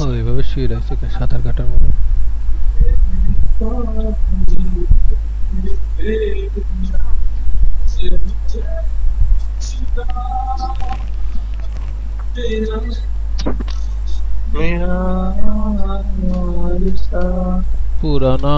ওইভাবে শুয়ে রয়েছে সাঁতার কাটার মতো। পুরানা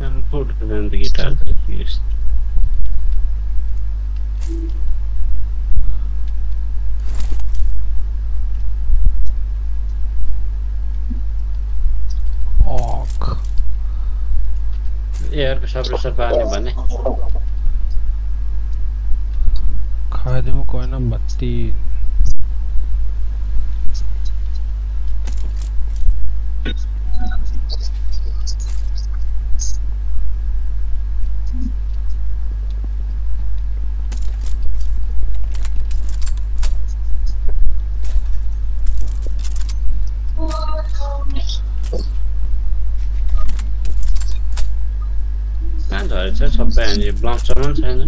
I'm good with the guitar that you used. অক एयरको सप्रेसर पार्ने भने खाइदिउँ कोइन बत्ती कहाँ झरेछ सबै अनि ब्लकसम्म छैन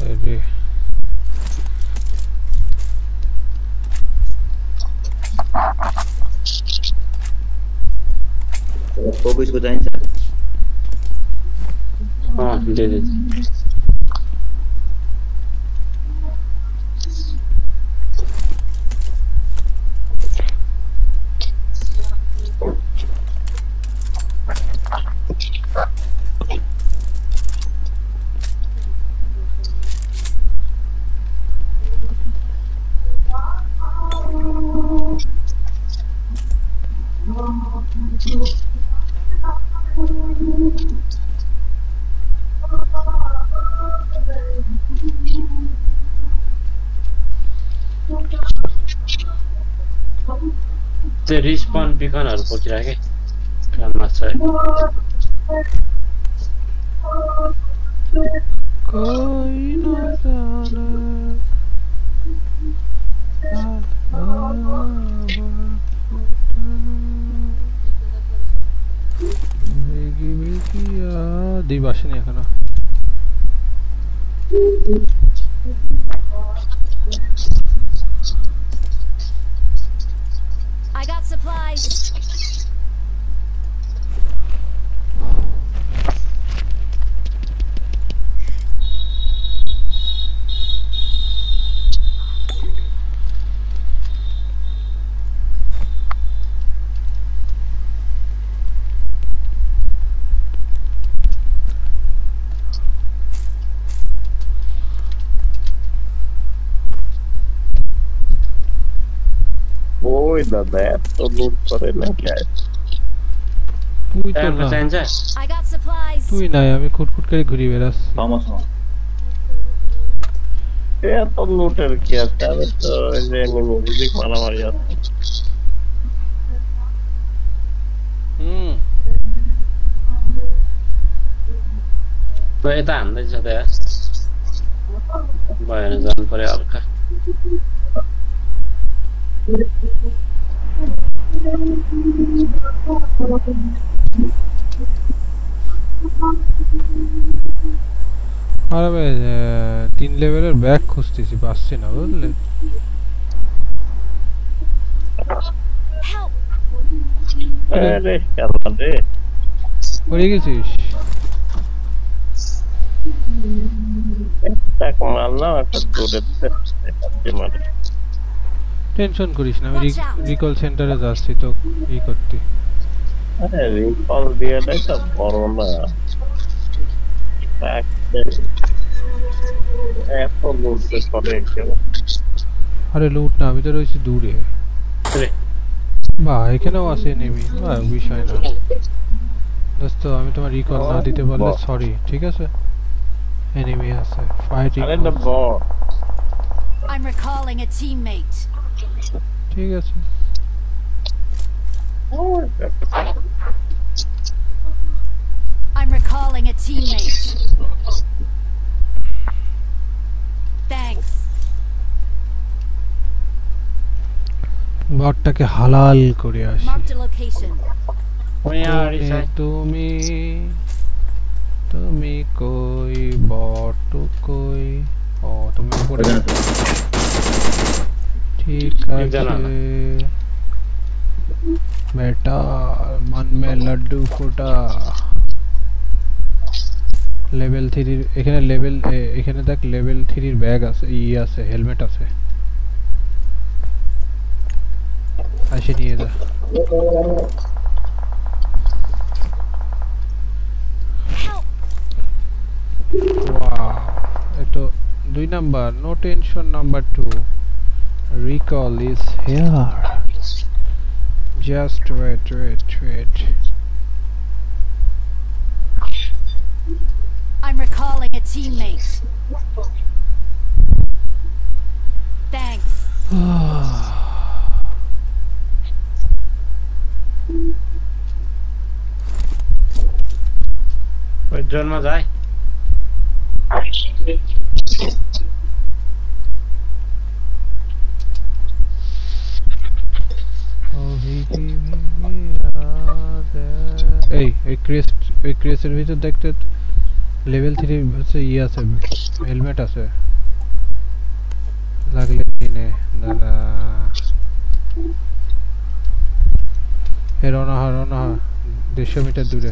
अरे फोकस को चाहिन्छ दे त्यो रिस्पन बिकनहरु पोखिराखे काममा छ कोई न जाने মেগি মেগিয়া দিব আসেনি এখনো I got supplies. ओइ दादा तो लूट परेला क्या তুই তো टाइमको না चाहिन्छ I got supplies. তুই নাই আমি খুটখুট করে ঘুরি বেড়াচ্ছি थॉमस ए तो लूटर क्या तब तो ये म्यूजिक वाला मार जाता হুম त यता हान्दैछ त यार भएन जानु पर्यो हल्का আর আমি 3 লেভেলের ব্যাগ খুঁজতেছি পাচ্ছি না বুঝলে Help. আরে শালা রে পড়ে গেছিস? এক মারলাম একটা দৌড়ে দিতে মারে টেনশন করিস না, আমি Watch out! রিকল সেন্টারে যাচ্ছি তো ই করতে। আরে রিকল দিয়ে দেয় তো বড় না এত লুটতে করে কেউ আরে লুট না, আমি তো রয়েছি দূরে। রে বাহ, এখানেও আছে এনিমি, বাহ বিষয় না দোস্ত, আমি তোমার রিকল না দিতে পারলে সরি, ঠিক আছে? এনিমি আছে ফাইটিং, আরে না বট I'm recalling a teammate. ঠিক আছে। I'm recalling a teammate. Thanks. বটটাকে হালাল করে আসি। Marked a location. ওই আর ইসাই তুমি তুমি কই, বট কই? ও তুমি উপরে, ঠিক জানা না। আছে बेटा, मन में लड्डू फूटा। লেভেল 3 এর এখানে এখানে দেখ লেভেল 3 এর ব্যাগ আছে, আছে হেলমেট আছে, আসে নিয়ে যা। Help! ওয়াও, এতো 2 number, no tension. Number 2, recall is here, just wait. I'm recalling a teammate. Thanks. ওই জন্ম যায় এই ক্রেসের ভিতর দেখতে লেভেল 3 হচ্ছে আছে, হেলমেট আছে, লাগলে কিনে দাদা। রওনা 150 মিটার দূরে।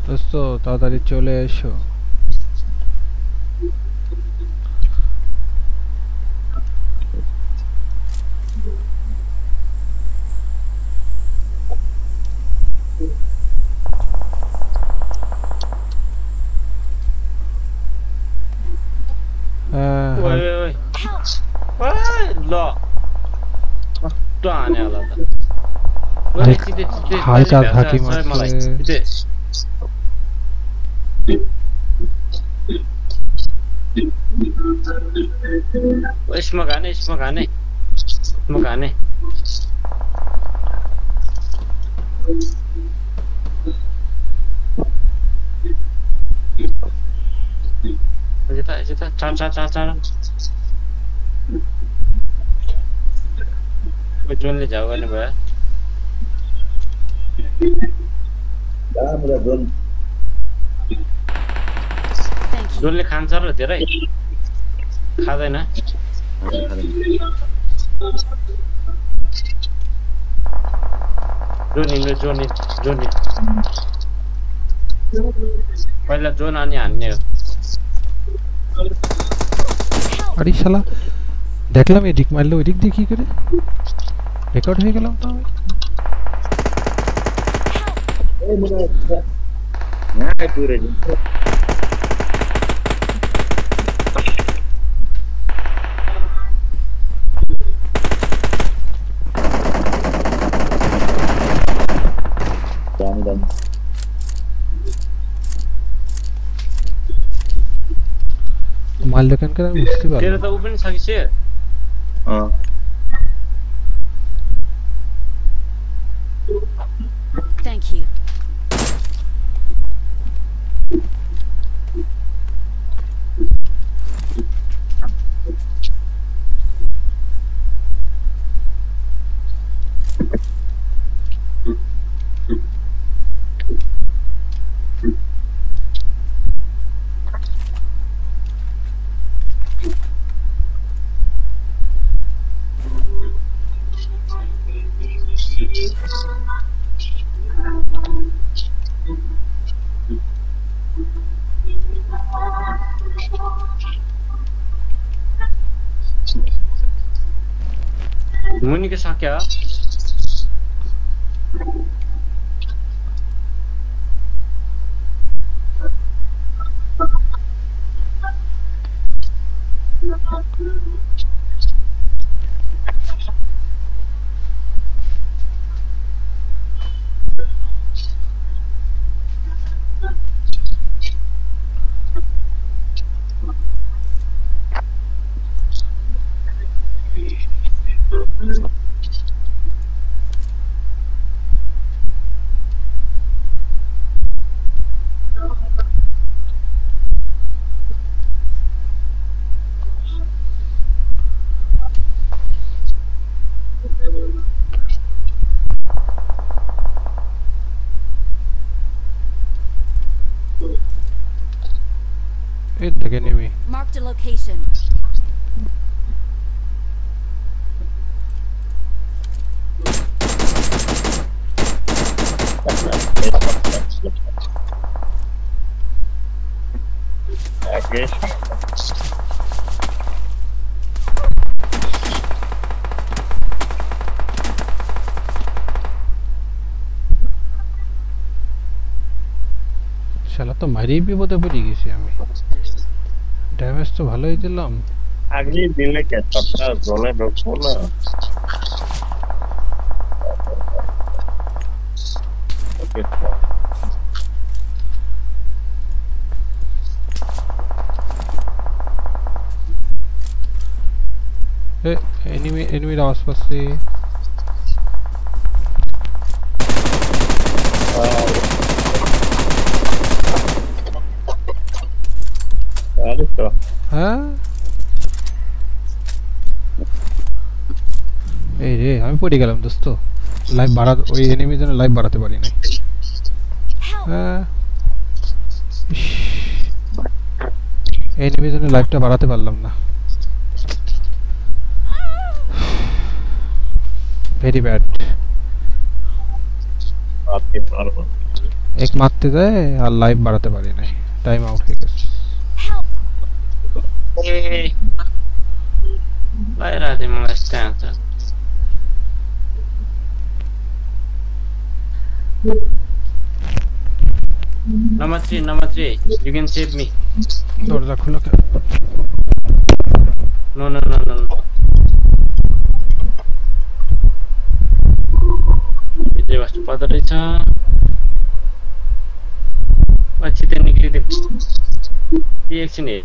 দোস্ত তাড়াতাড়ি চলে এসো। ওই Help! ওই ল তো আনে আলাদা হালকা ঝাঁকি মারছে। اسمك عني যেটা চার ওই জন্য যাওয়া না ভাই Thank you. জললে খান চার धेरै খাदैन जोनी पहिला जोन अनि हान्ने हो আরে শালা, দেখলাম এদিক মারলো ওইদিক দিয়ে কি করে রেকর্ড হয়ে গেলাম তো আমি। মারলো কেন করে আমি বুঝতে तेरो পারলাম त उ पनि सकिছে Thank you. उन्हीं के साथ क्या It the enemy. Marked a location. আগে শালা তো মারিয়ে বিপদে পড়ে গেছি আমি ড্যামেজ তো ভালোই দিলাম আগেই দিলে কে সবটা জলে ঢুকবো না ওকে এনিমির আওয়াজ পাচ্ছি আরে তো হ্যাঁ এই রে আমি পড়ে গেলাম দোস্ত লাইভ বাড়া ওই এনিমির জন্য লাইভ বাড়াতে পারি নাই Help! হ্যাঁ এনিমির জন্য লাইভটা বাড়াতে পারলাম না ভেরি ব্যাড আপনি পারবো এক মারতে দেয় আর লাইভ বাড়াতে পারি নাই টাইম আউট হয়ে গেছে Help! Vai lá, tem uma estanta. Number three, you can save me. দরজা খুলো কেন No. इथे वास्तु पातळीचा वाची ते निघली ते ती ऍक्शन आहे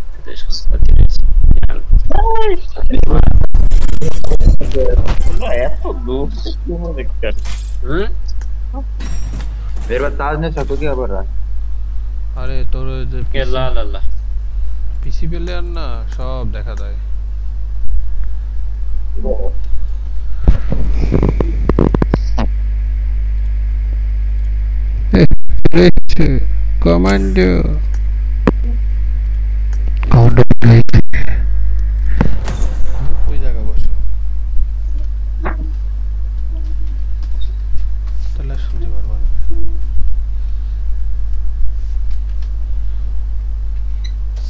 না এত দূর কি হবে একটা मेरे पास ताज ने सको क्या कर रहा है আরে তোর ওই যে के ला পিসি প্লেয়ার না সব দেখা যায় কমান্ডো ওই জায়গা বসো তাহলে শুনতে পারবো না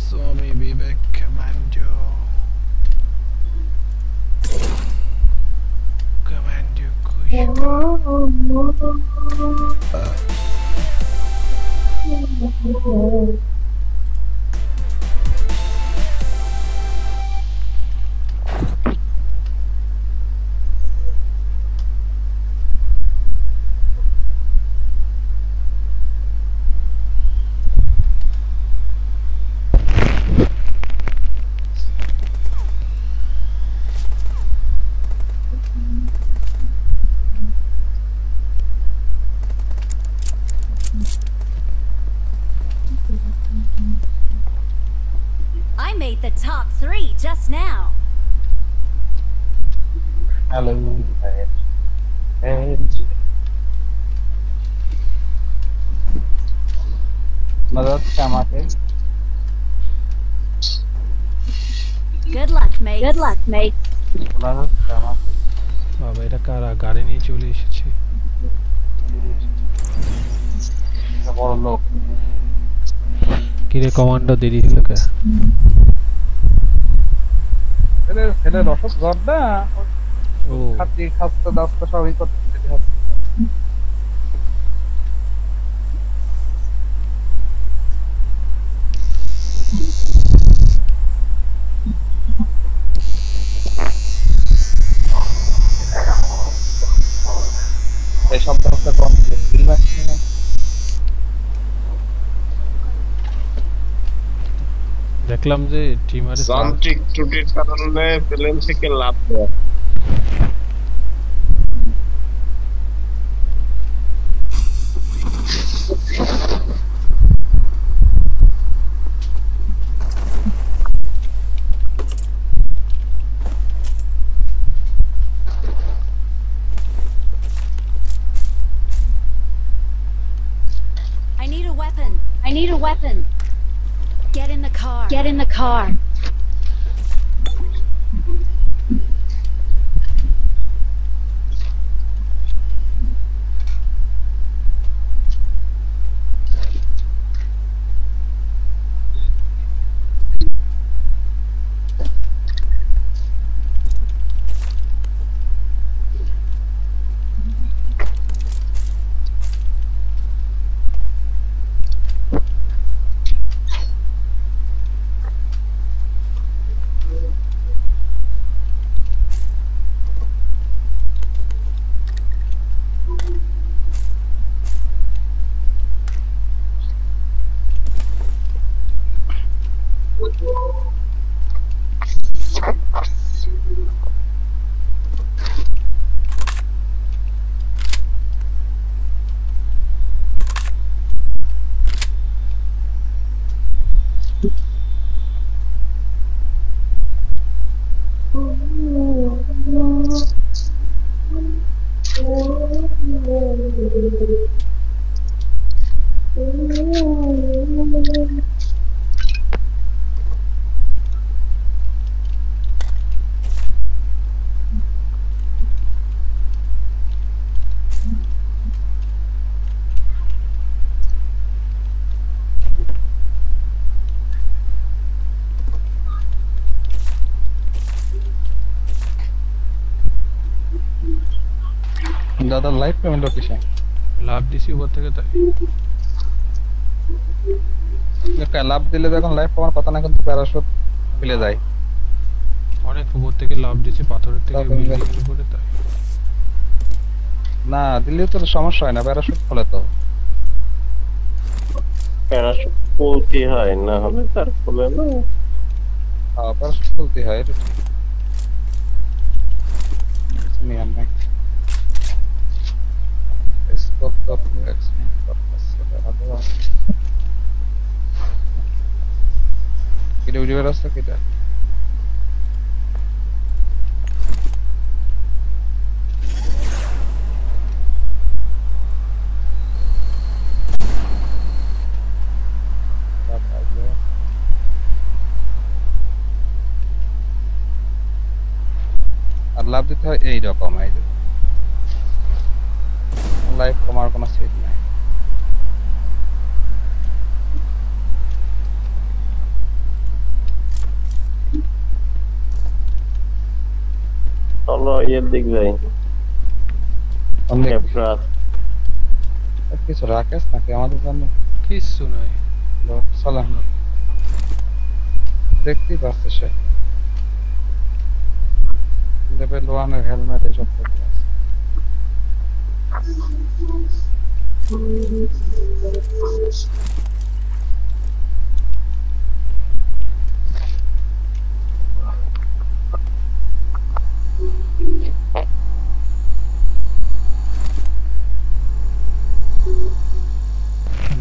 Swami Vivek Commando Kushka I made the top 3 just now. Hello मदद क्या माते Good luck, mate. Good luck, mate. मदद क्या माते বাবা এটা কারা গাড়ি নিয়ে চলে এসেছে बड़ लोग কিরে কমান্ডো দেরি হলো কে এদের ছেলে রসদ জর্দা ও খাতি খাস্তা দাস্তা সবই করতে হবে। এই সব দাস্তা কমপ্লিট ফিল্ম দেখলাম যে টিমারে যান্ত্রিক ত্রুটির কারণে প্লেন থেকে লাভ দেওয়া। I need a weapon. I need a weapon. Get in the car. Get in the car. দাদা লাইভ পেমেন্ট লোকেশন লাভ দিছি উপর থেকে তাই একটা লাভ দিলে যখন লাইভ পাওয়ার কথা না কিন্তু প্যারাশুট ফেলে যায় অনেক উপর থেকে লাভ দিছি পাথরের থেকে তারপর বিল্ডিং এর উপরে তাই না দিলে তো সমস্যা হয় না প্যারাশুট খোলে তো প্যারাশুট খুলতে হয়, না হলে তার খুলে না। প্যারাশুট খুলতে হয় এটা ঠিক। নিয়ম নাই স্কোপ ডট এক্সপ্লেইন পারপাস আদা ভিডিও ভিডিও রাস্তা কিটা আর লাভ দিতে হয় এইরকম এই লাইভ কমার কোনো সেট নাই চলো ইয়ের দিক যাই। ক্যাপট্রাস কিছু রাকেশ নাকি আমাদের জন্য কিচ্ছু নাই সালাম দেখতেই পাচ্ছে সে লেভেল 1 এর হেলমেট এসব পরে আছে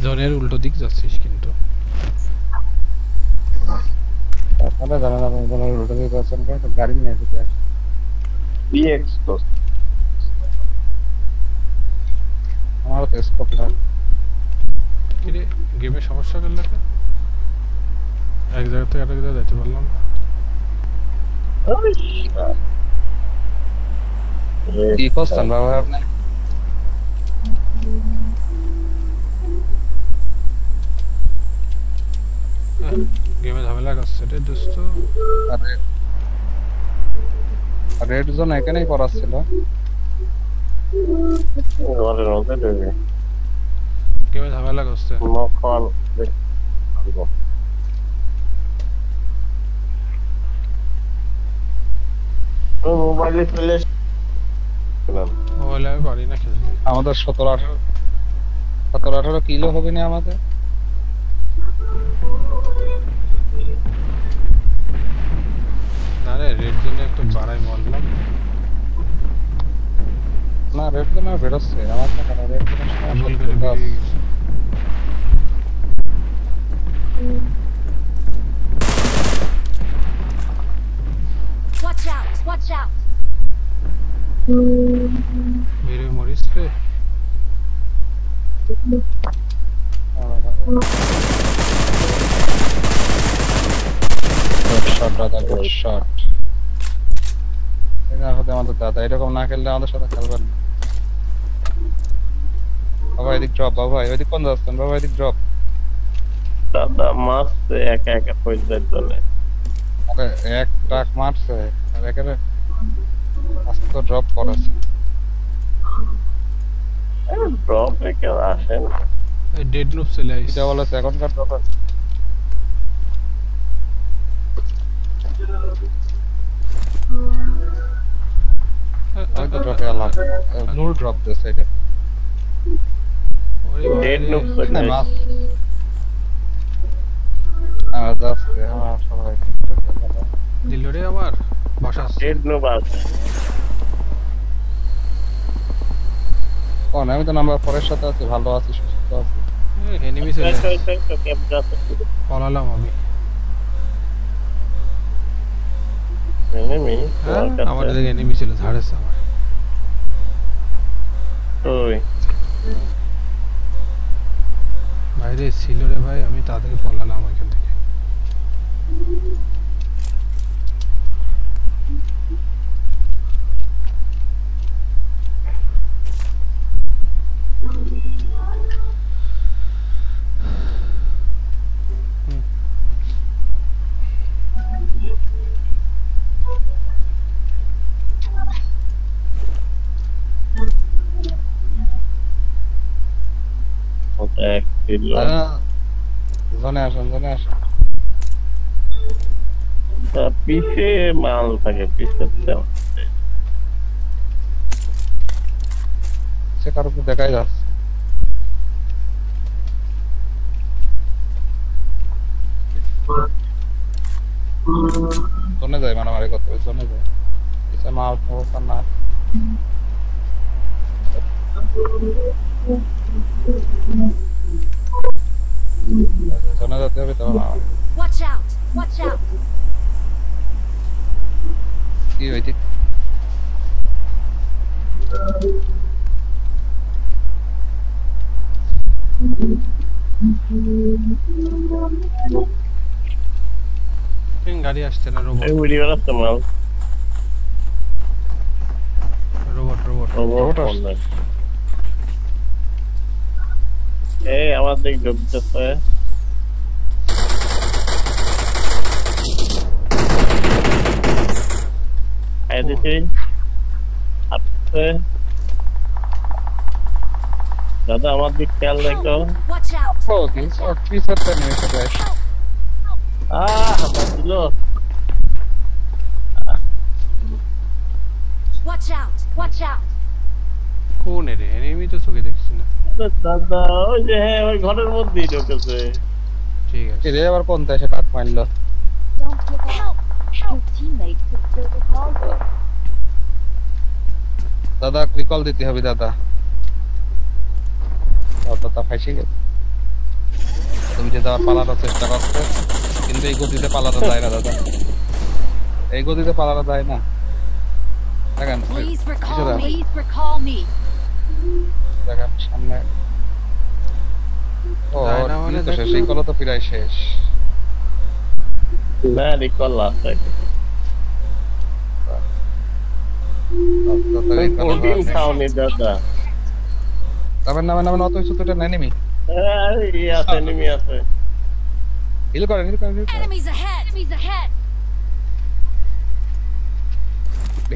জনের উল্টো দিক যাচ্ছিস কিন্তু তাহলে জানা না বলার উল্টো দিকে যাচ্ছেন কেন গাড়ি নিয়ে যেতে আসে বিএক্স তো আমারও তো স্কোপ লাগে কিরে গেমে সমস্যা করলে কেন এক জায়গা থেকে আরেক জায়গায় যেতে পারলাম না কি করছেন বাবা আপনি গেমে ঝামেলা করছে রে দোস্ত আরে রেড জোন এখানেই পড়াচ্ছিল। ঘরের মধ্যে ঢুকে গেমে ঝামেলা করছে। মকল মোবাইলে চলে এসেছিলাম। মোবাইলে আমি পারি না খেলতে। আমাদের 17-18 কিলো হবে না আমাদের? না রে, রেড জোনে একটু বাড়াই মরলাম। না রেড জোন আর বেরোচ্ছে আমার তো কেন রেড জোনের ভুল করে বেরিয়ে গেছে। Watch out! Watch out! বেরিয়ে মরিস রে। শট দাদা, গুড শট। এটা হতে আমাদের দাদা এরকম না খেললে আমাদের সাথে খেলবেন না। বাবা এদিক ড্রপ, বাবা এদিক কোন যাচ্ছেন বাবা, এদিক ড্রপ। দাদা মারছে একা একা পয়সার জন্য। আরে এক ট্রাক মারছে আর এখানে আস্ত ড্রপ করেছে। ড্রপে কেউ আসেন এই ডেড লুপ চলে আইছে। এটা বলেছে এখনকার ড্রপ আমি তো ড্রপে এলাম। নূর ড্রপ দিয়েছে এটা। ওরে ডেড বাবা নুক রে। চলে মাছ আসে। যাচ্ছে আমার সবাই দিল রে আমার বাসা। ডেড নুক আছে। আমি তো নাম্বার 4 এর সাথে আছি, ভালো আছি, সুস্থ আছি। এনিমি চলে আইছে। পলালাম আমি। এনিমি হ্যাঁ, আমার দিকে এনিমি ছিল, ধারেছে আমার। ওই বাইরে ছিল রে ভাই, আমি তাদেরকে পলালাম ওইখান থেকে। ওটা এক ছিল। জনে আসেন, জনে আসেন। তা পিছে মাল থাকে, পিছে সে কারো তো দেখাই যাচ্ছে। জনে যায় মারামারি করতে হবে, জনে যায়। পিছে মাল অবস্থা না। জনে যেতে হবে তবে মারামারি। Watch out! Watch out! কি হয়েছে? গাড়ি আসছে না, রোবট উড়ি বেড়াচ্ছে মাল। Robot robot. রোবট আসছে। এই আমার দিক ঢুকতেছে। আয় দিছি। আসছে। দাদা আমার দিক খেয়াল রেখো। Watch out! ও কি পিছাতে নিয়ে এসে যায়। বাঁচল। Watch out! Watch out! কোন রে? এনিমি তো চোখে দেখছি না। দাদা ওই যে হ্যাঁ ওই ঘরের মধ্যেই ঢুকেছে। ঠিক আছে। রে আবার কোন দেশে কাট মারলো? Don't give up. Your teammates have still recalled you. দাদা রিকল দিতে হবে দাদা। দাদা ফাইসে গেছে। তুমি যে যাওয়ার পালানোর চেষ্টা করছে, কিন্তু এই গতিতে পালানো যায় না দাদা। এই গতিতে পালানো যায় না। দেখেন Please recall Shut up. me. Please recall me. দেখেন সামনে। ও যায় না মানে তো শেষ, দেখলাম। এই কল তো প্রায় শেষ। না রিকল আছে। প্রোটিন খাওনি দাদা। নামেন নামেন নামেন, অত কিছু তো এটা নেনিমি। আছে এনিমি আছে। হিল করেন, হিল করেন, হিল করেন। Enemies ahead! Enemies ahead!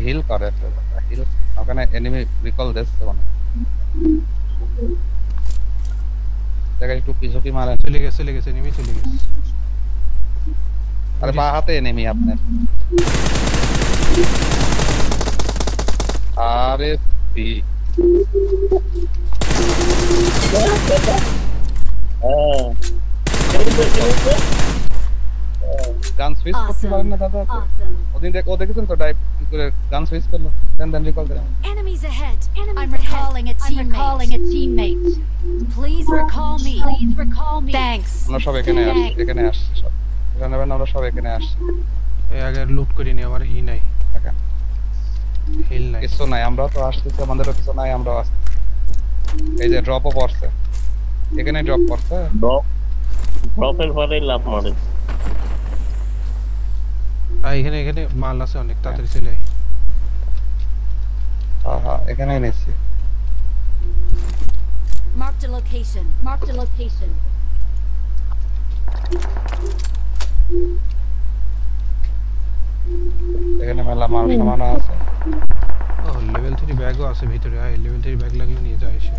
Heal করে হিল ওখানে এনিমি রিকল দিচ্ছে মানে দেখে একটু পিছপি মারেন চলে গেছে এনিমি চলে গেছে আরে বা হাতে এনিমি আপনার আরে পি গান সুইচ করতে পারেন না দাদা Awesome. ওদিন ও দেখেছেন তো ডাইভ করে গান সুইচ করলো দেন recall then Enemies ahead. Enemies I'm recalling a I'm recalling teammate. a teammate. Please recall me. Please recall me. Thanks. আমরা সব এখানে আসছি সব এখানে আমরা সব এখানে আসছি এই আগে লুট করিনি আমার ই নাই দেখেন হিল নাই কিছু নাই আমরাও তো আসতেছি আমাদেরও কিছু নাই আমরাও আসছি এই যে ড্রপও পড়ছে এখানে ড্রপ পড়ছে ড্রপের পরে লাভ মারে এখানে মাল আছে অনেক তাড়াতাড়ি চলে আয় হ্যাঁ এখানেই নিচ্ছি Marked a location. Marked a location. এখানে মেলা মাল সামানো আছে ও লেভেল 3 ব্যাগও আছে ভিতরে আয় লেভেল 3 ব্যাগ লাগলে নিয়ে যা এসে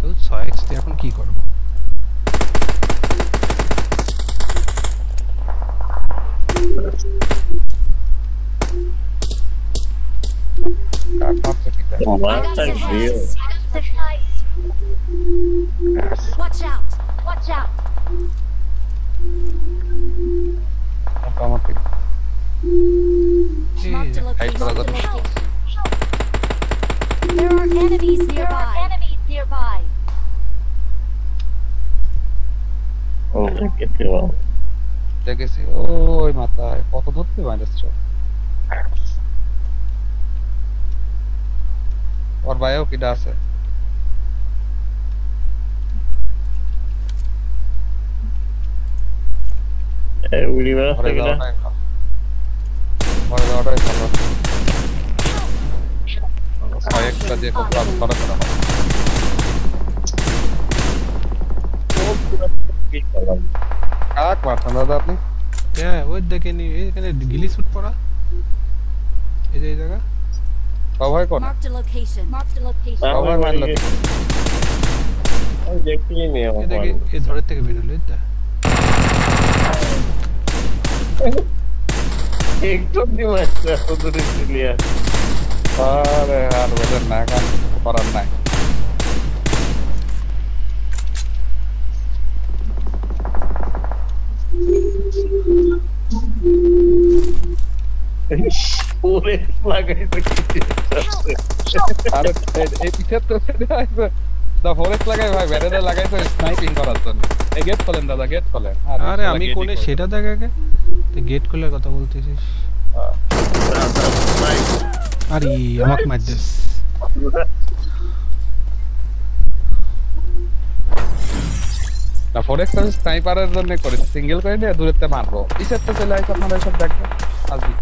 তো 6x তে এখন কি করব কাট মারছে কি I got মারটা দিয়ে supplies. Watch out. Watch out. মোটামুটি Marked a Hey, location. brother. Help. There are enemies There are nearby. enemies nearby. দেখতে পাবো দেখেছি ওই মাথায় কত ধরতে পারছে ওর ভাইও কিডা আছে এই উড়ি বেড়াচ্ছে ঘরে কিনা যাওয়াটাই ভালো ঘরে যাওয়াটাই ভালো কয়েকটা দিয়ে খুব কাজ করা করা হয় কি করলাম কাক মারছেন দাদা আপনি হ্যাঁ ওই দেখেন এখানে গিলি শুট পড়া এই যে এই জায়গা সবাই কোন Marked a location. Marked a location. সবাই মারলো আমি দেখতেই নেই এই দেখে এই ধরের থেকে বের হলো এটা একটু দিমাগটা এত দূরে ক্লিয়ার আরে আর ওদের না কাজ করার নাই পুরে লাগাইতে কি আরে এই পিছের তো আছে দা ফরেক্স লাগাই ভাই ব্যারেলে লাগাই তো স্নাইপিং করার জন্য এই গেট খোলেন দাদা গেট খোলেন আরে আমি কোনে সেটা দেখ আগে তুই গেট খোলার কথা বলতেছিস আরে আমাকে মার দিস না ফরেক্স আমি স্নাইপারের জন্য করে সিঙ্গেল করে নিয়ে দূরেতে মারবো পিছের তো চলে আসে আপনারা সব দেখবেন আসবি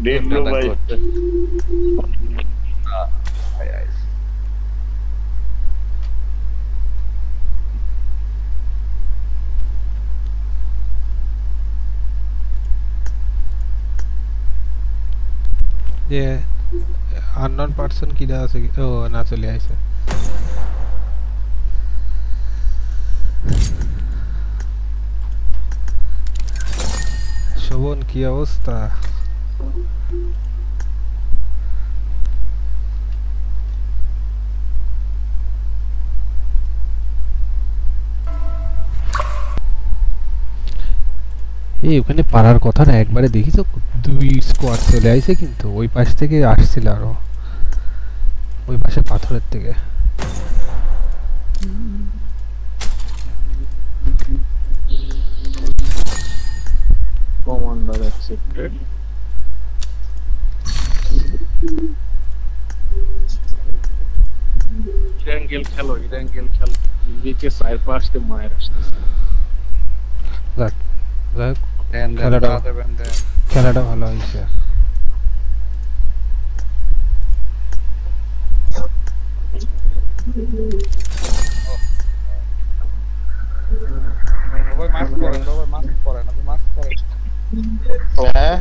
দেখলো ভাই আই আই যে আননোন পারসন কিডা আছে ও না চলে আইছে শোভন কি অবস্থা এই ওখানে পারার কথা না একবারে দেখিস দুই স্কোয়াড চলে আইছে কিন্তু ওই পাশ থেকে আসছিল আরো ওই পাশে পাথরের থেকে কমান্ডার অ্যাকসেপ্টেড ইরাঙ্গেল খেলো বিকে সাইড পাশে মায়ের আসতেছে যাক যাক দেন খেলাটা দেন খেলাটা ভালো হয়েছে ভাই মাস্ক পরেন, ভাই মাস্ক পরেন, আপনি মাস্ক পরেন, হ্যাঁ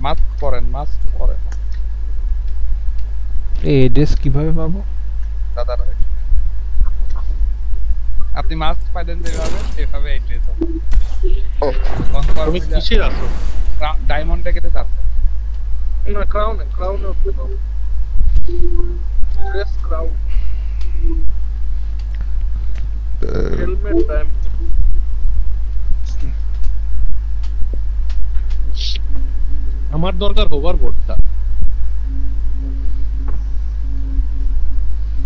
মাস্ক পরেন, মাস্ক পরেন। এই এড্রেস কিভাবে পাবো? দাদা আপনি মাস্ক পাইলেন যেভাবে সেভাবে এড্রেস হবে। তুমি কিসের আছো? ডায়মন্ডে কেটে যাচ্ছে না ক্রাউনে উঠতে পারো। Dress crown helmet time. আমার দরকার হোভারবোর্ডটা।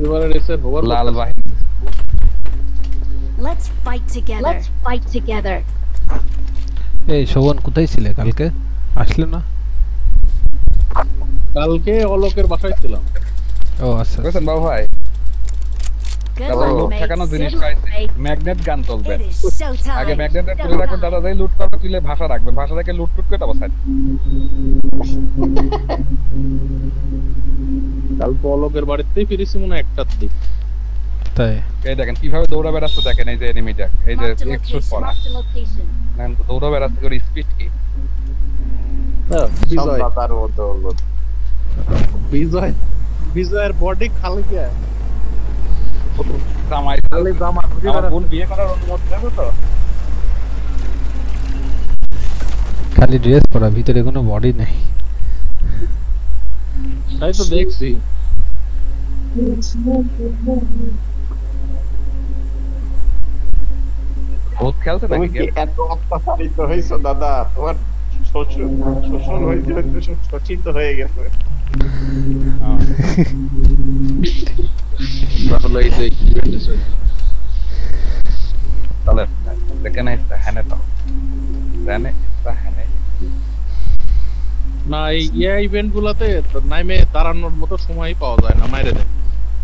এবারে রেসের হোভারবোর্ড লাল বাহিনী। Let's fight together. Let's fight together. এই শোভন কোথায় ছিলে কালকে? আসলে না? কালকে অলোকের বাসায় ছিলাম। ও আচ্ছা। বুঝছেন বাবু ভাই, Good তারপর luck, ঠেকানো mates. জিনিস Good luck, পাইছে, mate. ম্যাগনেট গান চলবে। It is আগে showtime. ম্যাগনেটে তুলে রাখবেন, দাদা যাই লুট করবে, তুলে ভাষা রাখবেন, ভাষা রেখে লুট টুট করে তারপর সাইড। কালকে অলোকের বাড়িতেই ফিরেছি মনে হয় 1টার দিক। তাই এই দেখেন কিভাবে দৌড়া বেড়াচ্ছে, দেখেন এই যে এনিমিটা, এই যে Marked a এক্সশুট location. পড়া, Mark the location. দেখেন দৌড়া বেড়াচ্ছে, ওর স্পিড কি। বিজয় দাদার মতো বিজয়ের বডি খালকে জামাই খালি জামা খুঁজে আমার বেড়াচ্ছে। বোন বিয়ে করার অনুমতি দেবে তো? খালি ড্রেস পরা, ভিতরে কোনো বডি নেই। তাই তো দেখছি। ভূত খেলছে তুমি নাকি কি গেম? এত অত্যাচারিত হয়েছো দাদা? তোমার শোষণ হইতে হইতে শোষিত হয়ে গেছে। তাহলে এই যে ইভেন্টে চলে। তাহলে দেখেন এটা হ্যানে তো জানে এটা হ্যানে। না এই ইভেন্ট গুলাতে নাইমে দাঁড়ানোর মতো সময়ই পাওয়া যায় না, মাইরে দেয়।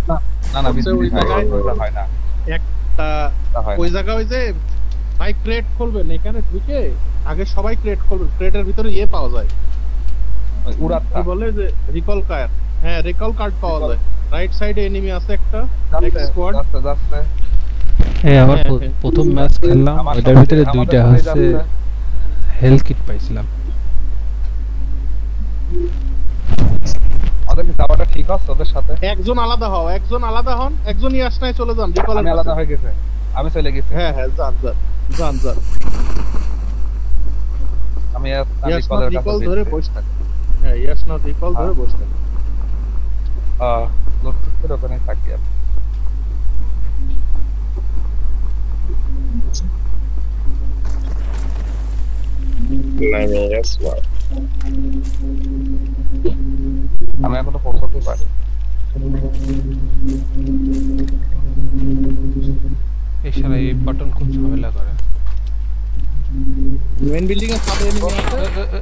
না না হচ্ছে ওই বিদ্যুৎ জায়গায় হয় না, একটা তা হয় ওই না। জায়গায় ওই যে ভাই ক্রেট খুলবেন, এখানে ঢুকে আগে সবাই ক্রেট খুলবেন, ক্রেটের ভিতরে পাওয়া যায়, ওই উড়াতটা কি বলে যে রিকল কার্ড। হ্যাঁ রিকল কার্ড পাওয়া যায়। রাইট সাইডে এনিমি আছে একটা, এক্স স্কোয়াড। যাচ্ছে এই আমার হ্যাঁ, হ্যাঁ। প্রথম ম্যাচ খেললাম, আমার ওটার সামনে ভিতরে আমাদের দুইটা সামনে হচ্ছে যাচ্ছে। হেলথ কিট পাইছিলাম। ওদের কি যাওয়াটা ঠিক আছে ওদের সাথে? একজন আলাদা হন, একজন ইয়াসনায় চলে যান রিকলের আমি আলাদা হয়ে গেছে, আমি চলে গেছি। হ্যাঁ যান আমি ইয়াসনা কলের রিকল কাছে ধরে বসে থাকে। হ্যাঁ ইয়াসনা রিকল ধরে বসে থাকে। লোড করে ওখানে থাকি আর আমি এখনো পৌঁছতে পারি। এই শালা এই বাটন খুব ঝামেলা করে। মেইন বিল্ডিং এর সাথে এনিমি আছে।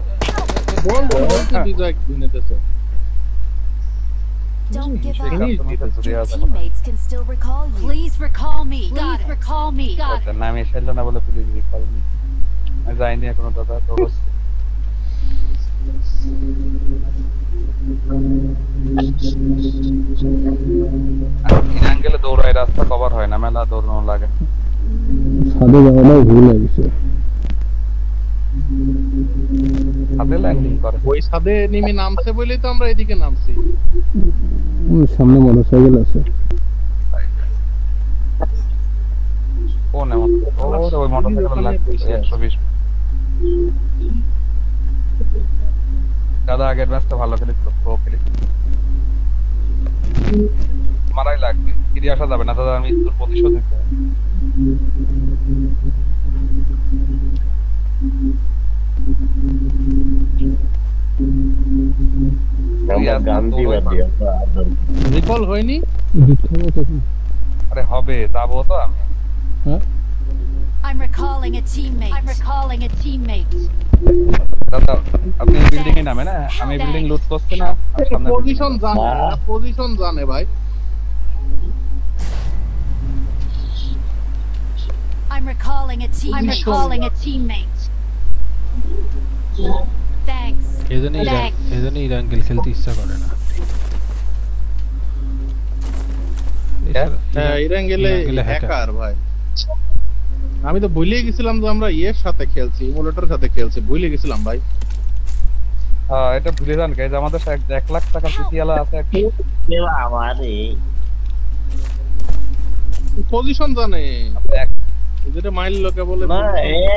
বলতে বিজয় কিনে দিতেছে। Don't give Shake up. up the meter to the Your other. teammates can still recall you. Please recall me. Got it. Recall me. ওদের নাম এসে না বলে প্লিজ রিকল মি। আমি যাইনি এখনো দাদা, তো অ্যাঙ্গেলে দৌড়াই, রাস্তা কভার হয় না, মেলা দৌড়ানো লাগে। ছাদে যাওয়াটাই ভুল হয়ে গেছে। ছাদে ল্যান্ডিং করে। ওই ছাদে এনিমি নামছে বলেই তো আমরা এদিকে নামছি। সামনে মোটরসাইকেল আছে। কোন এমন? ওই মোটরসাইকেল লাগবে 120। দাদা আগের ম্যাচটা ভালো খেলেছিল, প্রো খেলেছিল। মারাই লাগবে, ফিরে আসা যাবে না দাদা, আমি তোর প্রতিশোধ নিতে হবে। গান্ধী বাদ রিকল হয়নি? আরে হবে, যাবো তো আমি। I'm recalling a teammate. I'm recalling a teammate. দাদা আপনি বিল্ডিং এ নামে না, আমি বিল্ডিং লুট করছি না, আর সামনে পজিশন জানে ভাই। I'm recalling a I'm teammate. recalling a teammate. Thanks. এজন্যই ইরাঙ্গেল খেলতে ইচ্ছা করে না। এই শালা- হ্যাঁ ইরাঙ্গেলে ইরাঙ্গেলে hacker। হ্যাকার ভাই। আমি তো ভুলে গেছিলাম যে আমরা ইয়ের সাথে খেলছি, ইমুলেটরের সাথে খেলছি, ভুলে গেছিলাম ভাই। হ্যাঁ এটা ভুলে যান গাইজ, আমাদের 1 লাখ টাকা পিটিয়ালা আছে একটা। আমারে পজিশন জানে, এক- যেটা মাইল লোকে বলে না,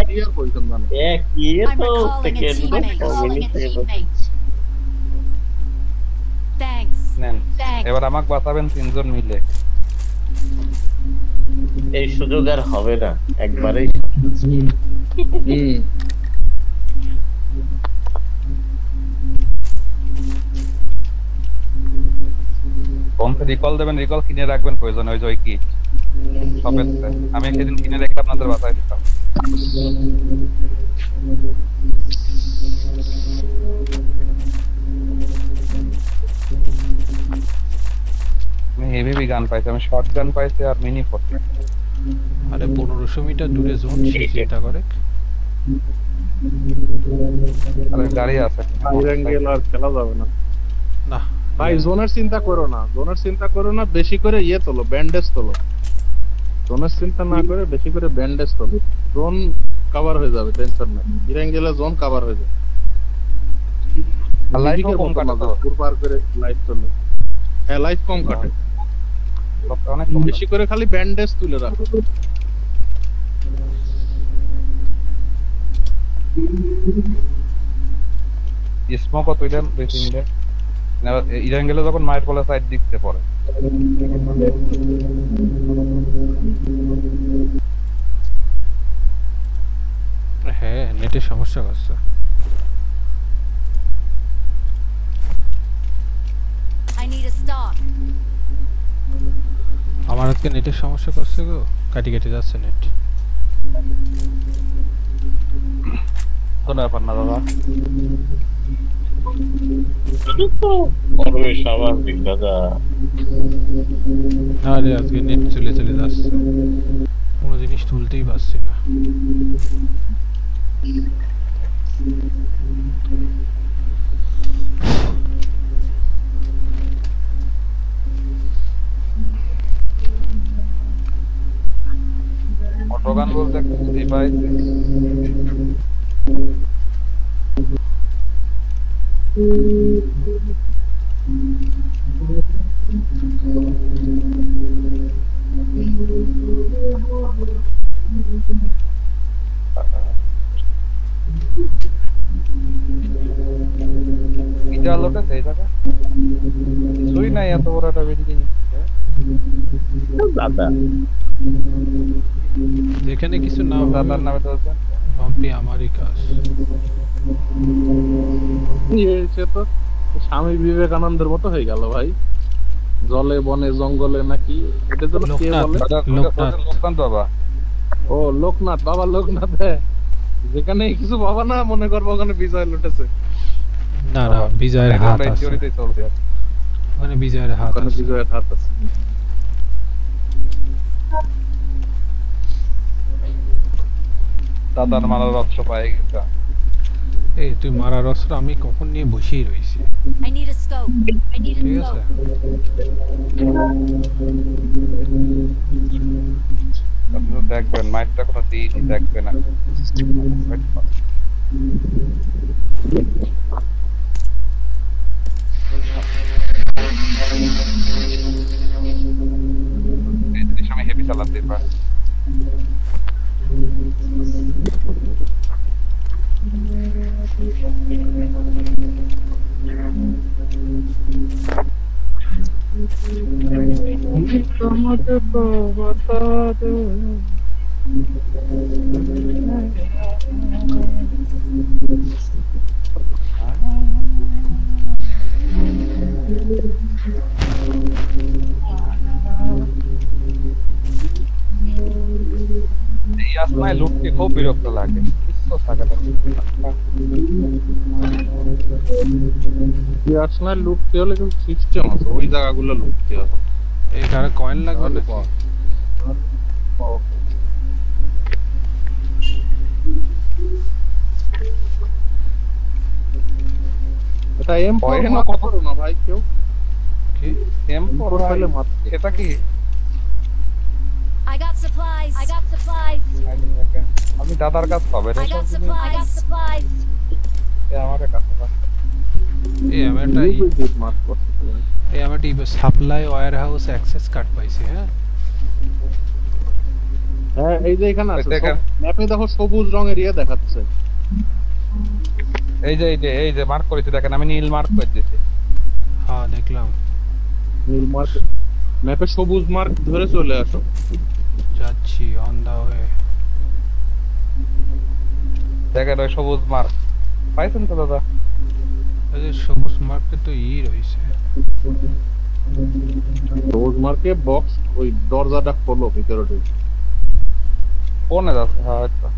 ক্লিয়ার পজিশন জানে। কি I'm তো recalling a teammate. Thanks. নেন Thanks. এবার আমাকে বাঁচাবেন 3 জন মিলে। এই সুযোগ আর হবে না একবারেই। ফোনকে রিকল দেবেন, রিকল কিনে রাখবেন প্রয়োজন, ওই যে ওই কি শপের আমি সেদিন কিনে রেখে আপনাদের বাসায় দিতাম। আমি হেভি গান পাইছি, আমি শর্ট গান পাইছি আর মিনি 40। আরে 1500 মিটার দূরে জোন, সে চিন্তা করে। আর গাড়ি আছে আইরাঙ্গেল আর খেলা যাবে না না ভাই। জোনের চিন্তা করো না, জোনের চিন্তা করো না, বেশি করে ইয়ে তোলো, ব্যান্ডেজ তোলো। জোনের চিন্তা না করে বেশি করে ব্যান্ডেজ তোলো, জোন কভার হয়ে যাবে, টেনশন নাই। আইরাঙ্গেলে জোন কভার হয়ে যাবে। আর লাইফ লিভিকের কম মতো কাটা না, তো, পুর পার করে লাইফ চলে। হ্যাঁ লাইফ কম কাটে, লোকটা অনেক কম বেশি করে খালি ব্যান্ডেজ তুলে রাখো। স্মোক কত দেন 2-3 মিনিট না, ইরাঙ্গেলে যখন মাইট বলে সাইড দিকতে পড়ে। হ্যাঁ নেটের সমস্যা করছে। I need a stock. আমার আজকে নেটের সমস্যা করছে গো, কাটি কেটে যাচ্ছে নেট। কোনো ব্যাপার না দাদা, স্বাভাবিক দাদা। না রে আজকে নেট চলে চলে যাচ্ছে, কোনো জিনিস তুলতেই পারছি না। অটোগান বলতে একটা ডিভাইস। এটা লোকে সেই জায়গা কিছুই নাই, এত বড় একটা বিল্ডিং দাদা যেখানে কিছু না দাদার নামে চলছে। ভাববি আমারই কাজ। সে তো স্বামী বিবেকানন্দের মতো হয়ে গেল ভাই, জলে বনে জঙ্গলে নাকি এটার জন্য কে বলে? লোকনাথ বাবা। ও লোকনাথ বাবা, লোকনাথ। হ্যাঁ যেখানে কিছু বাবা না মনে করবো ওখানে বিজয় লুটেছে। না না, বিজয়ের হাত আছে থিওরিতেই চলছে, ওখানে, বিজয়ের হাত ওখানে আছে। বিজয়ের হাত আছে। দাদার মারার অস্ত্র পায়ে গেছে। এই তুই মারার অস্ত্র আমি কখন নিয়ে বসেই রইছি, I need a scope. I need a ঠিক আছে? scope. আপনি তো দেখবেন মাইটটা কোনো দিনই দেখবে না। এই জিনিস আমি হেভি চালাতে পারি। এই আসমায় লুটকে খুব বিরক্ত লাগে, কিছু থাকে না। আর্সেনাল লুটতে হলে কিন্তু সিস্টেম আছে, ওই জায়গাগুলো লুটতে হবে। এই কারে কয়েন লাগবে নাকি? এটা M4 কয়েন কত কত? করো না ভাই কেউ, কি M4 M4 পাইলে মাত্র। এটা কি? I got supplies. I got supplies. আমি দাদার কাছে পাবে I got supplies. আমারে কাছে পাবে এই আমি একটা ডিপ মার্ক করতে হবে। এই আমি একটা supply warehouse access card পাইছি হ্যাঁ হ্যাঁ এই যে এখানে আছে দেখেন। ম্যাপে দেখো সবুজ রঙের ইয়ে দেখাচ্ছে। এই যে মার্ক করেছি দেখেন আমি নীল মার্ক করে দিয়েছি হ্যাঁ দেখলাম নীল মার্ক ম্যাপে সবুজ মার্ক ধরে চলে আসো। যাচ্ছি অন দা ওয়ে দেখেন ওই সবুজ মার্ক পাইছেন তো দাদা এই যে সবুজ মার্কে তো রইছে সবুজ মার্কে বক্স ওই দরজাটা খোলো ভিতরে ঢুকে। কোনে যাচ্ছে হ্যাঁ আচ্ছা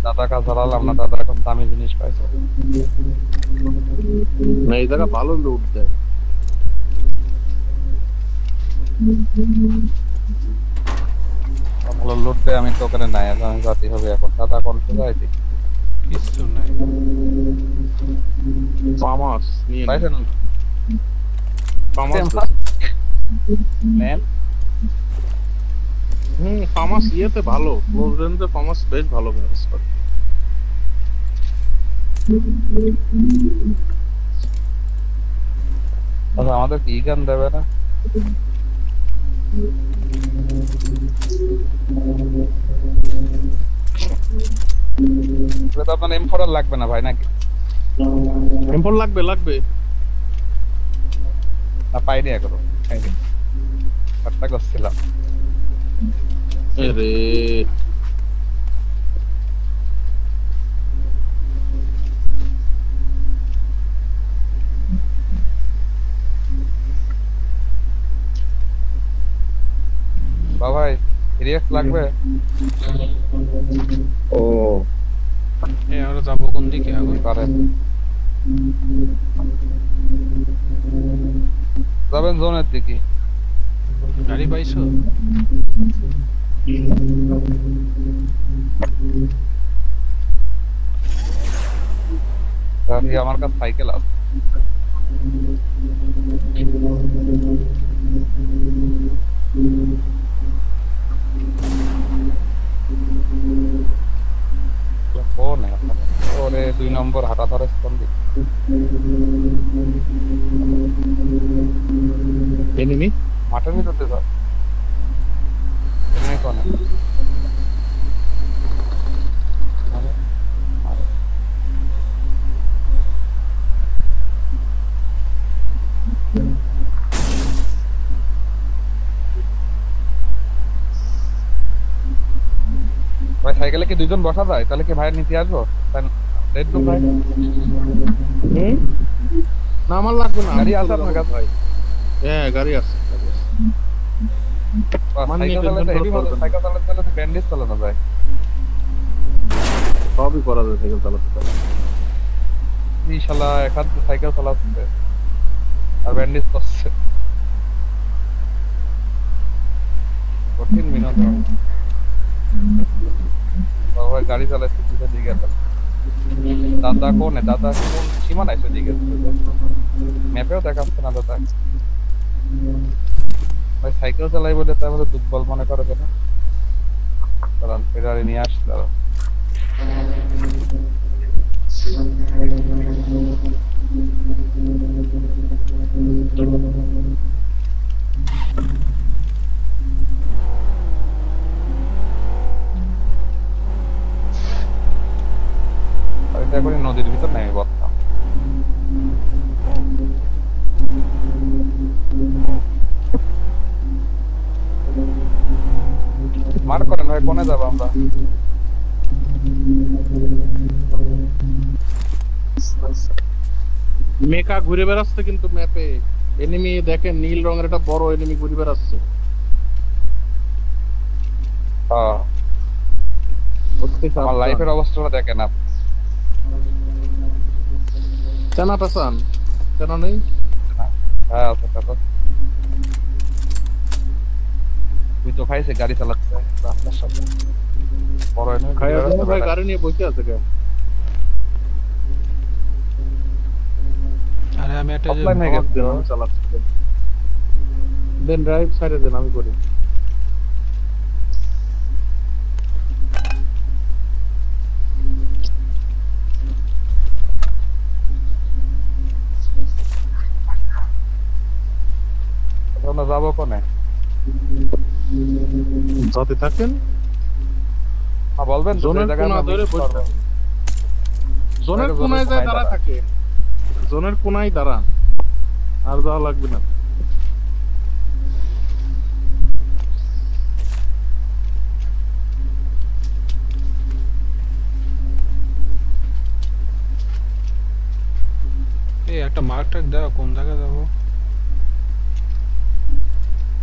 দাদা কাজ চালালাম না দাদা এখন দামি জিনিস পাইছে না এই জায়গা ভালো লুট দেয়। ভালো লুটতে আমি তো ওখানে নাই এখন আমি যাতে হবে এখন দাদা কোন যাইতে কিছু নাই ফার্মাস নিয়ে নাও। পাইছেন ফার্মাস নেন ফার্মাস ইয়েতে ভালো ক্লোজ রেঞ্জে ফার্মাস বেশ ভালো কাজ করে। আচ্ছা আমাদের কি গান দেবে না তো আপনার M4 আর লাগবে না ভাই নাকি এমপল লাগবে লাগবে না পাইনি এখনো পাইনি একটা করছিলাম আরে ভাই রিঅ্যাক্ট লাগবে ও এই আমরা যাবো কোন দিকে এখন করেন যাবেন জোনের দিকে গাড়ি পাইছো গাড়ি আমার কাছে সাইকেল আছে কোন ওরে 2 নম্বর হাঁটা ধরে কোন দিক এনিমি মাঠের ভিতরতে যাও এখানে কোন ভাই সাইকেলে কি দুইজন বসা যায় তাহলে কি ভাই নিতে আসবো রেড রুম ভাই না আমার লাগবে না গাড়ি আছে আপনার কাছে ভাই হ্যাঁ গাড়ি আছে সাইকেল চালাতে হেভি মতো সাইকেল চালাতে ব্যান্ডেজ চালানো যায় সবই করা যায় সাইকেল চালাতে পারে ইনশাআল্লাহ একাদ সাইকেল চালাচ্ছে আর ব্যান্ডেজ করছে কঠিন বিনোদন বাবা গাড়ি চালাচ্ছে দুটো দিকে দাদা কোনে দাদা কোন সীমানায় দিকে ম্যাপেও দেখাচ্ছে না দাদা ভাই সাইকেল চালাই বলে তার মধ্যে দুর্বল মনে করে না কারণ ফেরারি নিয়ে আসছে দাদা করে নদীর ভিতর নেমে পড়তাম মার করেন ভাই কোনে যাবো আমরা মেকা ঘুরে বেড়াচ্ছে কিন্তু ম্যাপে এনিমি দেখেন নীল রঙের একটা বড় এনিমি ঘুরে বেড়াচ্ছে হ্যাঁ আমার লাইফের অবস্থাটা দেখেন আপনি চেনা পেছান চেনা নেই হ্যাঁ আছে কথা তুই তো খাইছে গাড়ি চালাচ্ছে রাস্তার সাথে বড় এনে খাইয়া দিন ভাই গাড়ি নিয়ে বসে আছে কে আমি একটা যে Offline হয়ে আমাকে গেছে। দেন, আমি চালাচ্ছি দেন ড্রাইভ সাইডে দেন, আমি করি। আমরা যাবো কোনে? যাতে থাকেন বলবেন তো, জোনের যে জায়গায় কোনা আমরা ধরে meet বসে করবো। থাকেন। জোনের জোনের কোনায় যায় কোনায় দাঁড়া দাঁড়া। থাকে, জোনের কোনায় দাঁড়ান, আর যাওয়া লাগবে না। এই একটা মার্ক টাক দাও, কোন জায়গায় যাবো?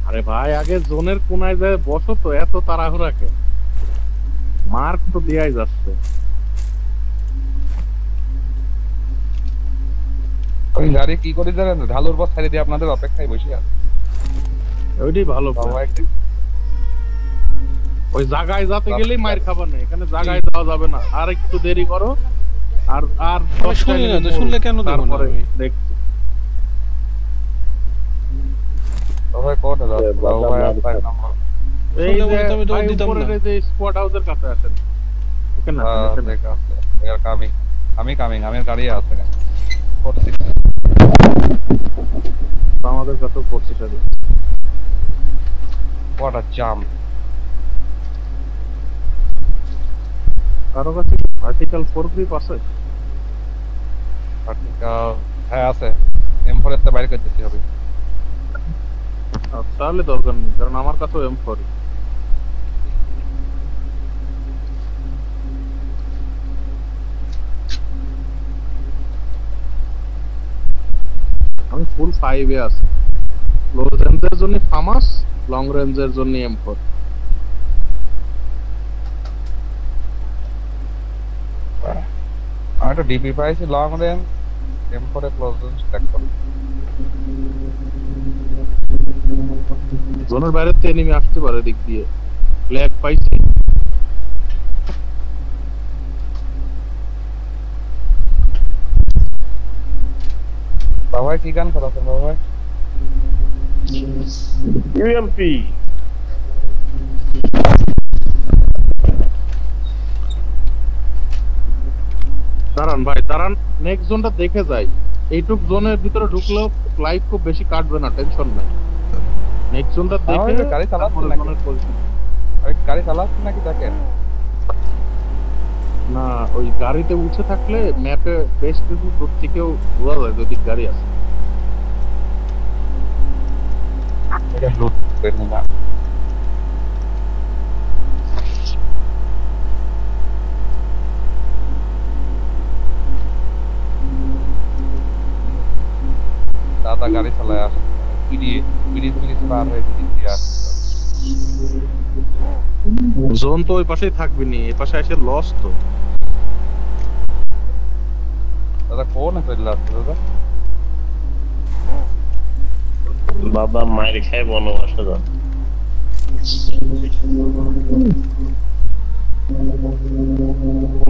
আরে ভাই আগে জোনের কোনায় যায় বসো, তো এত তাড়াহুড়া কে? মার্ক তো দেয়াই যাচ্ছে। ওই গাড়ি কি করে জানেন, ঢালুর পর ছেড়ে দিয়ে আপনাদের অপেক্ষায় বসে আছে। ওইটাই ভালো plan। বাবা ওই জায়গায় যেতে গেলেই মার খাবার নেই, এখানে জায়গায় যাওয়া যাবে না, আর একটু দেরি করো। আর আর আমি শুনি না তো, শুনলে কেন দেবো না তারপরে আমি? দেখছি। বাবা কোন যাচ্ছে? বাবা আপনার নাম্বার। এই শুনলে যে বলতে আমি দৌড় ভাই দিতাম উপরের না। এই যে স্পট হাউসের কাছে আসেন, এখানে আসেন, এখানে। ঠিক আছে, we are coming. আমি আমি গাড়ি আছে। করছি। আমাদের কাছেও পড়ছি তাহলে। What a jump. কারো কাছে ভার্টিক্যাল ফোর গ্রিপ আছে? Vertical, হ্যাঁ আছে। M4 এর তো বাইরে করে দিতে হবে। তাহলে দরকার নেই, কারণ আমার কাছেও M4। আমি ফুল 5 এ আছি। ক্লোজ রেঞ্জের জন্য ফামাস, লং রেঞ্জের জন্য M4। আমি তো ডিপি পাইছি long range, M4 a close range track করি। জোনের বাইরে তো এনিমি আসতে পারে দিক দিয়ে। ফ্ল্যাগ পাইছি। বাবা কি গান করাছেন বাবা? ইউএমপি দাঁড়ান ভাই দাঁড়ান, নেক্সট জোনটা দেখে যাই। এইটুক জোনের ভিতরে ঢুকলেও লাইফ খুব বেশি কাটবে না, টেনশন নাই। নেক্সট জোনটা দেখে আমার তো গাড়ি চালাচ্ছি তারপরে নাকি? জোনের পজিশন। আমি গাড়ি চালাচ্ছি নাকি দেখেন? না, ওই গাড়িতে উঠে থাকলে ম্যাপে বেশ কিছু দূর থেকেও বোঝা যায় যদি গাড়ি আছে। এটা লুট করে না। দাদা গাড়ি চালায় আসে, পিড়ি পার হয়ে দিয়ে আসে। জোন তো ওই পাশেই থাকবে নি, এই পাশে এসে লস তো। দাদা কোন চলে আসছে দাদা? বাবা মায়ের খায় বনবাসে যান।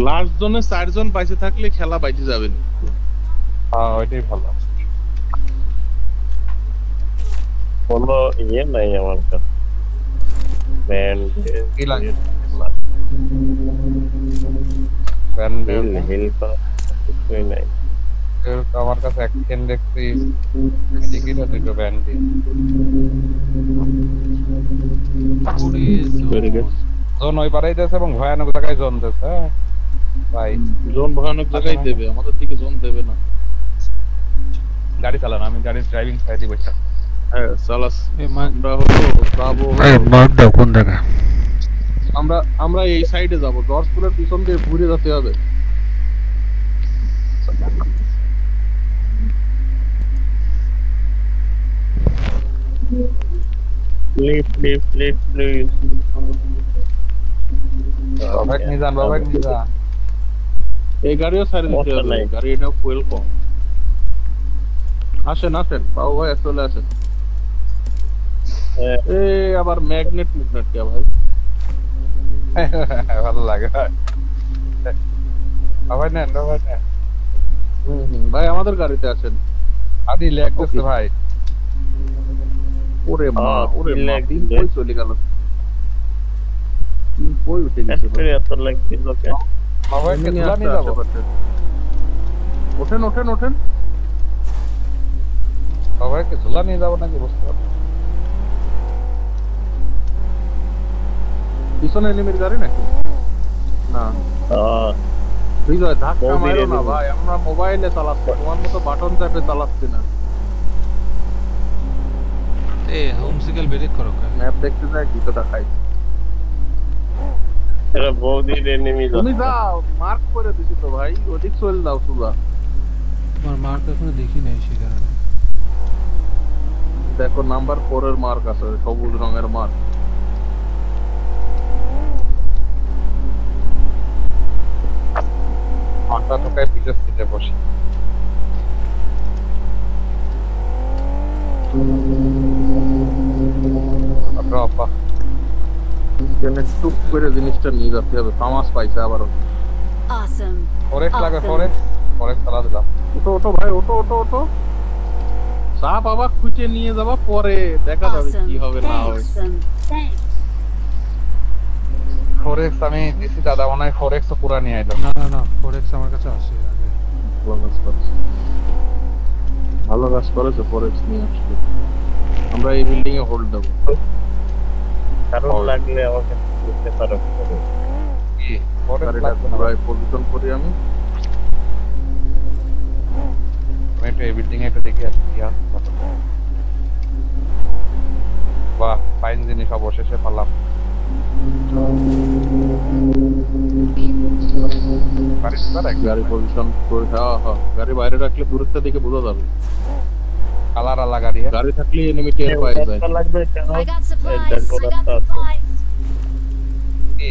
লাস্ট জোনে 4 জন বাইসে থাকলে খেলা বাইচে যাবে না। হ্যাঁ ওইটাই ভালো। কোনো ইয়ে নাই আমার কাছে। ব্যান্ড কি লাগে? হিল হিল করা কিছুই নাই। আমার কাছে অ্যাকশন দেখছি, টিকিট আর দুটো ব্যান্ড দিয়ে। Very good. জোন ওই পারেই দিয়েছে এবং ভয়ানক জায়গায় জোন দিয়েছে। হ্যাঁ ভাই জোন ভয়ানক জায়গায় দেবে, আমাদের দিকে জোন দেবে না। গাড়ি চালানো, আমি গাড়ির ড্রাইভিং সাইডে বসে। হ্যাঁ চালাস। এই মার্ক আমরা হলো ব্রাভো, মার্ক দাও কোন জায়গা? আমরা এই সাইডে যাব, জর্জপুরের পিছন দিয়ে ঘুরে যেতে হবে। Lift lift lift please. বাবা নিয়ে যান, বাবা নিয়ে যান। এই গাড়িও সাইডে দিতে অবস্থা হবে, নাই। গাড়ি এটাও ফুয়েল কম। আসেন বাবু ভাই, চলে আসেন। এই আবার ম্যাগনেট মুগনেট কে ভাই? ভালো লাগে বাবা নেন, বাবা নেন। ভাই আমাদের গাড়িতে আসেন। আদি ল্যাগ দিচ্ছে ভাই। ওরে মা, ওরে তিন মা, লাখ তিন দিলে। কই চলে গেল, তিন কই উঠে গেছে ভাই। এত লাগছিল ওকে। সবাইকে এমনি ধুলা আসতে নিয়ে যাবো। আশেপাশে। ওঠেন ওঠেন ওঠেন। সবাইকে ধুলা নিয়ে যাবো নাকি বুঝতে পারছি। পিছনে এনিমির গাড়ি নাকি? না বিজয়, ধাক্কা বৌদির মারো না enemy। ভাই, আমরা মোবাইলে চালাচ্ছি, তোমার মতো বাটন চাপে চালাচ্ছি না। এ হোমসিক্যাল ব্রেক করো কেন? ম্যাপ দেখতে যাই গীতটা খাই। এরা বৌদির এনিমি তুমি যাও, মার্ক করে দিছি তো ভাই, ওদিক চলে যাও সুজা। আমার মার্ক এখনো দেখি নাই সেই কারণে। দেখো নাম্বার 4 এর মার্ক আছে, সবুজ রঙের মার্ক। মাথা ঠোকায় পিছের সিটে বসে। আপনার আপা কেন টুক করে জিনিসটা নিয়ে যেতে হবে, তামাস পাইছে আবারও। Awesome. ফরেক্স লাগে, ফরেক্স ফরেক্স চালা দিলাম। ওটো ওটো ভাই, ওটো ওটো ওটো। সাপ আবার খুঁজে নিয়ে যাবা, পরে দেখা যাবে Awesome. কি হবে না হবে। Awesome. Thanks. ফরেক্স আমি দিছি দাদা, মনে হয় ফরেক্স পুরা নিয়ে আইলো। না না না, ফরেক্স আমার কাছে আছে আগে। ভালো কাজ করেছে, ভালো কাজ করেছে, ফরেক্স নিয়ে আসলে আমরা এই বিল্ডিং এ হোল্ড দেবো। কারণ লাগলে আমাকে বুঝতে পারো। কি ফরেক্স গাড়িটা লাগবে না? পুরাই পজিশন করি আমি। আমি একটু এই বিল্ডিং এ একটু দেখে আসি কি আছে। বাহ, ফাইন জিনিস অবশেষে পালাম। গাড়ি স্টার্ট এক গাড়ি পজিশন করে, হ্যাঁ হ্যাঁ, গাড়ি বাইরে রাখলে দূরত্ব দিকে বোঝা যাবে। কালার আলা গাড়ি। হ্যাঁ গাড়ি থাকলে এনিমি টের পাই যায়। লাগবে কেন? I got supplies. দেখ, I ওরা got তো আছে। supplies. কি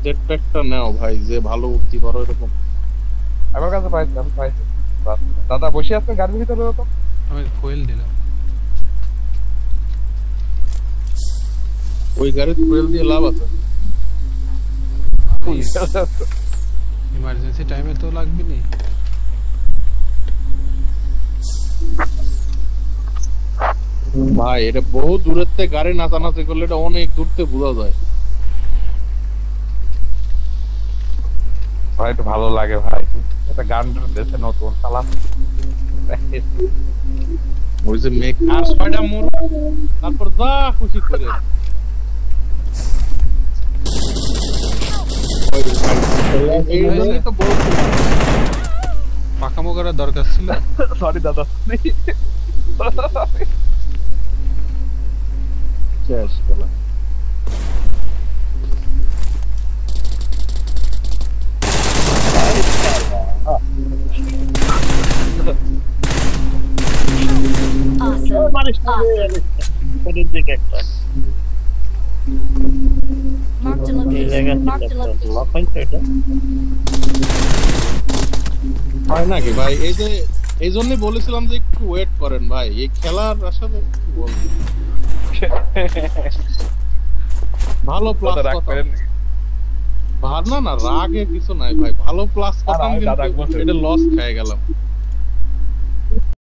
জেট প্যাকটা নাও ভাই, যে ভালো উঠতে পারো এরকম। আমার কাছে পাইছি, আমি পাইছি। বাস, দাদা বসে আছে গাড়ির ভিতরে তো। আমি ফুয়েল দিলাম। ওই গাড়ির ফুয়েল দিয়ে লাভ আছে। ইমার্জেন্সি টাইমে তো লাগবে নি। ভাই এটা বহু দূরের থেকে গাড়ি নাচানাচি করলে এটা অনেক দূর থেকে বোঝা যায়। ভাই একটু ভালো লাগে ভাই, একটা গান দেশে নতুন চালান। ওই যে মেক আর 6টা মোর, তারপর যা খুশি করে। এই জন্যই তো বলছি, পাকামো করার দরকার ছিল। সরি দাদা। শেষ খেলা। Awesome. উপরের দিকে একটা Marked a এই location. জায়গা Marked a location. লক হয়েছে এটা। হয় নাকি ভাই? এই যে এই জন্যই বলেছিলাম যে একটু ওয়েট করেন ভাই, এই খেলার আসলে কি বলবো, ভালো প্লাস রাগ কথা। করেন নাকি? না না, রাগে কিছু নাই ভাই, ভালো প্লাস কথা, আর আমি দাদা কিন্তু বলছি। এটা লস খেয়ে গেলাম।